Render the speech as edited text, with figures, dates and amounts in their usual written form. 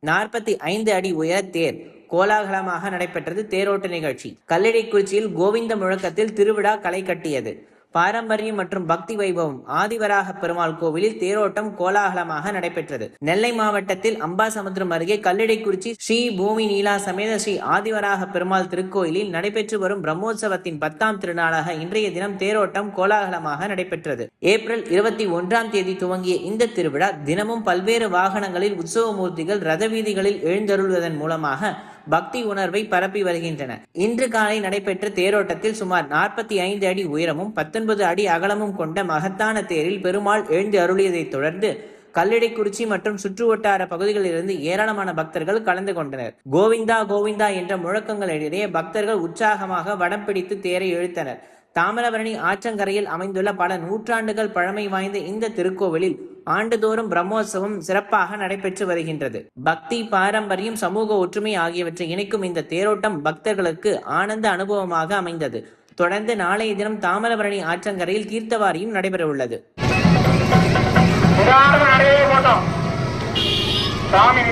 45 அடி உயர தேர் கோலாகலமாக நடைபெற்றது. தேரோட்ட நிகழ்ச்சி கல்லடைக்குறிச்சியில் கோவிந்த முழக்கத்தில் திருவிழா களை கட்டியது. பாரம்பரியம் மற்றும் பக்தி வைபவம் ஆதிவராக பெருமாள் கோவிலில் தேரோட்டம் கோலாகலமாக நடைபெற்றது. நெல்லை மாவட்டத்தில் அம்பாசமுத்திரம் அருகே கல்லடைக்குறிச்சி ஸ்ரீ பூமி நீலா சமேத ஸ்ரீ ஆதிவராக பெருமாள் திருக்கோயிலில் நடைபெற்று வரும் பிரம்மோற்சவத்தின் 10ஆம் திருநாளாக இன்றைய தினம் தேரோட்டம் கோலாகலமாக நடைபெற்றது. ஏப்ரல் 21ஆம் தேதி துவங்கிய இந்த திருவிழா தினமும் பல்வேறு வாகனங்களில் உற்சவ மூர்த்திகள் ரத வீதிகளில் எழுந்தருள்வதன் மூலமாக பக்தி உணர்வை பரப்பி வருகின்றன. இன்று காலை நடைபெற்ற தேரோட்டத்தில் சுமார் 45 அடி உயரமும் 19 அடி அகலமும் கொண்ட மகத்தான தேரில் பெருமாள் எழுந்து அருளியதைத் தொடர்ந்து கல்லடைக்குறிச்சி மற்றும் சுற்றுவட்டார பகுதிகளிலிருந்து ஏராளமான பக்தர்கள் கலந்து கொண்டனர். கோவிந்தா கோவிந்தா என்ற முழக்கங்களிடையே பக்தர்கள் உற்சாகமாக வடம் பிடித்து தேரை இழுத்தனர். தாமிரபரணி ஆற்றங்கரையில் அமைந்துள்ள பல நூற்றாண்டுகள் பழமை வாய்ந்த இந்த திருக்கோவிலில் ஆண்டுதோறும் பிரம்மோற்சவம் சிறப்பாக நடைபெற்று வருகின்றது. பக்தி, பாரம்பரியம், சமூக ஒற்றுமை ஆகியவற்றை இணைக்கும் இந்த தேரோட்டம் பக்தர்களுக்கு ஆனந்த அனுபவமாக அமைந்தது. தொடர்ந்து நாளைய தினம் தாமிரபரணி ஆற்றங்கரையில் தீர்த்தவாரியும் நடைபெற உள்ளது. சாமி